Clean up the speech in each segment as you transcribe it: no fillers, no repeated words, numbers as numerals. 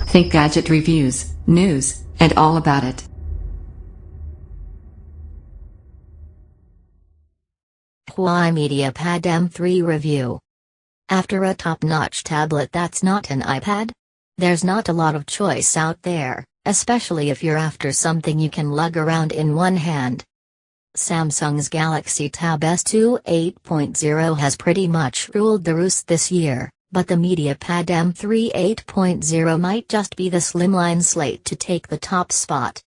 Think gadget reviews, news, and all about it. Huawei MediaPad M3 review. After a top-notch tablet that's not an iPad? There's not a lot of choice out there, especially if you're after something you can lug around in one hand. Samsung's Galaxy Tab S2 8.0 has pretty much ruled the roost this year, but the MediaPad M3 8.0 might just be the slimline slate to take the top spot.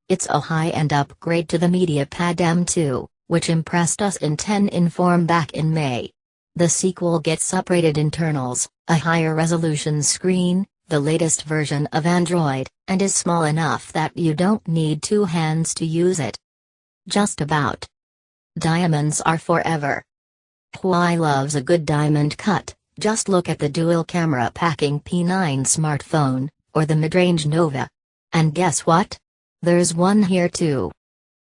It's a high-end upgrade to the MediaPad M2, which impressed us in 10 in form back in May. The sequel gets uprated internals, a higher resolution screen, the latest version of Android, and is small enough that you don't need two hands to use it. Just about. Diamonds are forever. Huawei loves a good diamond cut. Just look at the dual-camera packing P9 smartphone, or the mid-range Nova. And guess what? There's one here too.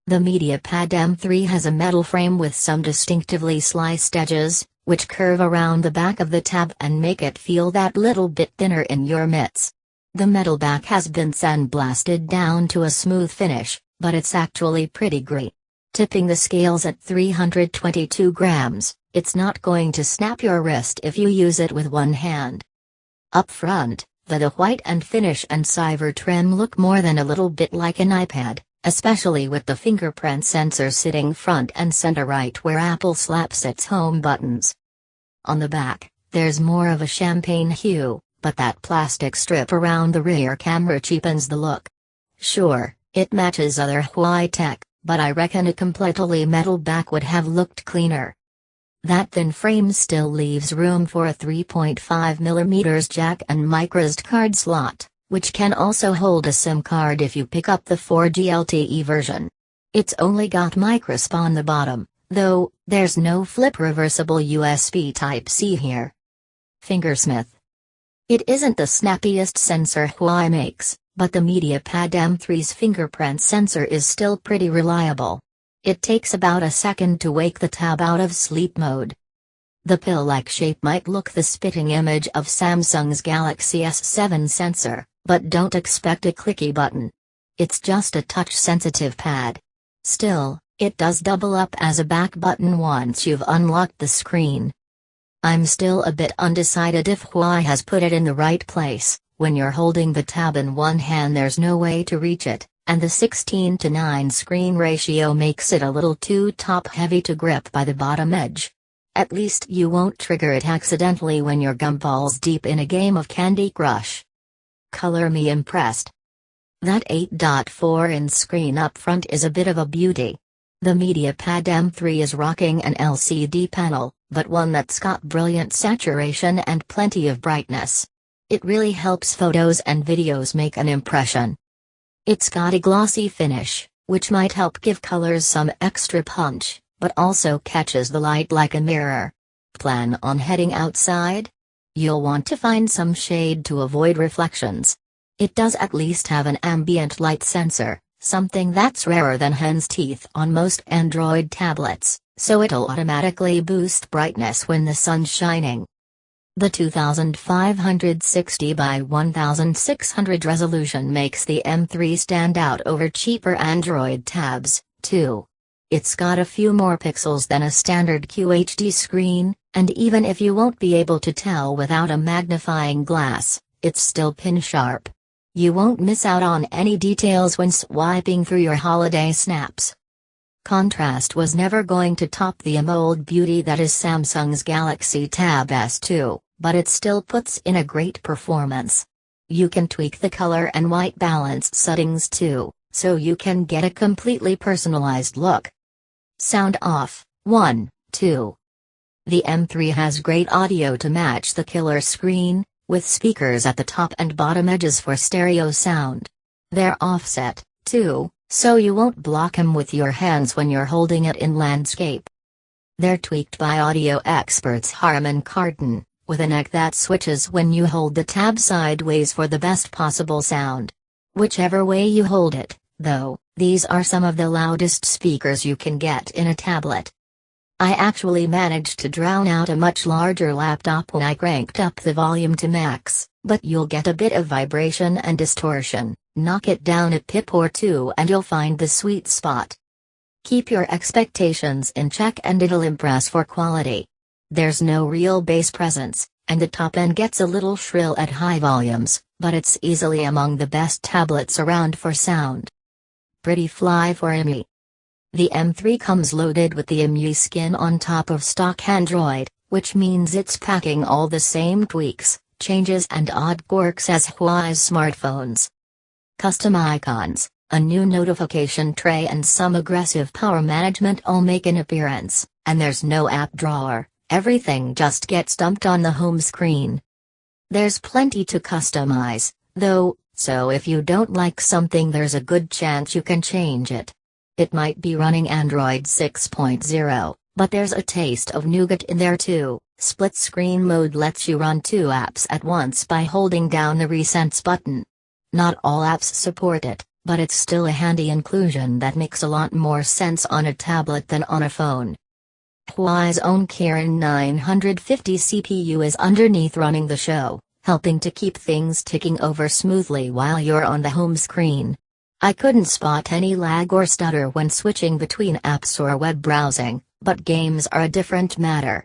The MediaPad M3 has a metal frame with some distinctively sliced edges, which curve around the back of the tab and make it feel that little bit thinner in your mitts. The metal back has been sandblasted down to a smooth finish, but it's actually pretty great. Tipping the scales at 322 grams, it's not going to snap your wrist if you use it with one hand. Up front, the white and finish and silver trim look more than a little bit like an iPad, especially with the fingerprint sensor sitting front and center right where Apple slaps its home buttons. On the back, there's more of a champagne hue, but that plastic strip around the rear camera cheapens the look. Sure, it matches other Huawei tech, but I reckon a completely metal back would have looked cleaner. That thin frame still leaves room for a 3.5mm jack and microSD card slot, which can also hold a SIM card if you pick up the 4G LTE version. It's only got microSD on the bottom, though there's no flip reversible USB Type-C here. Fingersmith. It isn't the snappiest sensor Huawei makes, but the MediaPad M3's fingerprint sensor is still pretty reliable. It takes about a second to wake the tab out of sleep mode. The pill-like shape might look the spitting image of Samsung's Galaxy S7 sensor, but don't expect a clicky button. It's just a touch-sensitive pad. Still, it does double up as a back button once you've unlocked the screen. I'm still a bit undecided if Huawei has put it in the right place. When you're holding the tab in one hand there's no way to reach it, and the 16:9 screen ratio makes it a little too top-heavy to grip by the bottom edge. At least you won't trigger it accidentally when you're gumballs deep in a game of Candy Crush. Color me impressed. That 8.4-inch screen up front is a bit of a beauty. The MediaPad M3 is rocking an LCD panel, but one that's got brilliant saturation and plenty of brightness. It really helps photos and videos make an impression. It's got a glossy finish, which might help give colors some extra punch, but also catches the light like a mirror. Plan on heading outside? You'll want to find some shade to avoid reflections. It does at least have an ambient light sensor, something that's rarer than hen's teeth on most Android tablets, so it'll automatically boost brightness when the sun's shining. The 2560 by 1600 resolution makes the M3 stand out over cheaper Android tabs, too. It's got a few more pixels than a standard QHD screen, and even if you won't be able to tell without a magnifying glass, it's still pin-sharp. You won't miss out on any details when swiping through your holiday snaps. Contrast was never going to top the AMOLED beauty that is Samsung's Galaxy Tab S2. But it still puts in a great performance. You can tweak the color and white balance settings too, so you can get a completely personalized look. Sound off, 1, 2. The M3 has great audio to match the killer screen, with speakers at the top and bottom edges for stereo sound. They're offset, too, so you won't block them with your hands when you're holding it in landscape. They're tweaked by audio experts Harman Kardon, with a neck that switches when you hold the tab sideways for the best possible sound. Whichever way you hold it, though, these are some of the loudest speakers you can get in a tablet. I actually managed to drown out a much larger laptop when I cranked up the volume to max, but you'll get a bit of vibration and distortion. Knock it down a pip or two and you'll find the sweet spot. Keep your expectations in check and it'll impress for quality. There's no real bass presence, and the top end gets a little shrill at high volumes, but it's easily among the best tablets around for sound. Pretty fly for ME. The M3 comes loaded with the ME skin on top of stock Android, which means it's packing all the same tweaks, changes and odd quirks as Huawei's smartphones. Custom icons, a new notification tray and some aggressive power management all make an appearance, and there's no app drawer, everything just gets dumped on the home screen. There's plenty to customize, though, so if you don't like something there's a good chance you can change it. It might be running Android 6.0, but there's a taste of nougat in there too. Split screen mode lets you run 2 apps at once by holding down the Recents button. Not all apps support it, but it's still a handy inclusion that makes a lot more sense on a tablet than on a phone. Huawei's own Kirin 950 CPU is underneath running the show, helping to keep things ticking over smoothly while you're on the home screen. I couldn't spot any lag or stutter when switching between apps or web browsing, but games are a different matter.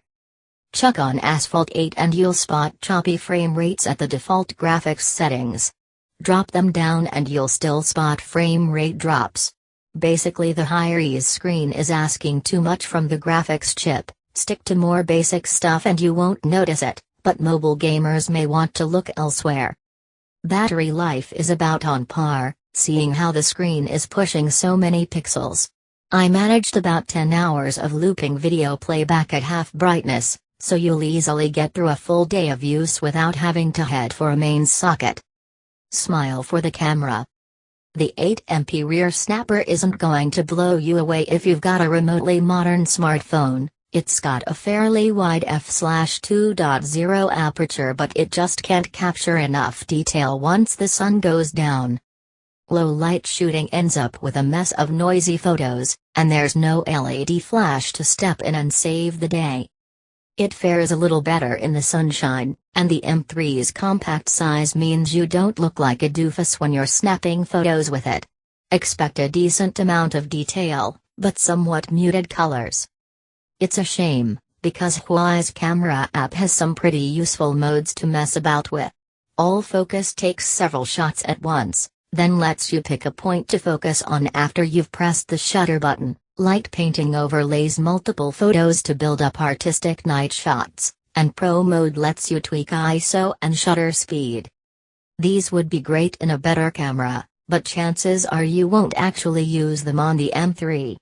Chuck on Asphalt 8 and you'll spot choppy frame rates at the default graphics settings. Drop them down and you'll still spot frame rate drops. Basically the higher-ease screen is asking too much from the graphics chip. Stick to more basic stuff and you won't notice it, but mobile gamers may want to look elsewhere. Battery life is about on par, seeing how the screen is pushing so many pixels. I managed about 10 hours of looping video playback at half brightness, so you'll easily get through a full day of use without having to head for a main socket. Smile for the camera. The 8MP rear snapper isn't going to blow you away if you've got a remotely modern smartphone. It's got a fairly wide f/2.0 aperture, but it just can't capture enough detail once the sun goes down. Low light shooting ends up with a mess of noisy photos, and there's no LED flash to step in and save the day. It fares a little better in the sunshine, and the M3's compact size means you don't look like a doofus when you're snapping photos with it. Expect a decent amount of detail, but somewhat muted colors. It's a shame, because Huawei's camera app has some pretty useful modes to mess about with. All focus takes several shots at once, then lets you pick a point to focus on after you've pressed the shutter button. Light painting overlays multiple photos to build up artistic night shots, and Pro mode lets you tweak ISO and shutter speed. These would be great in a better camera, but chances are you won't actually use them on the M3.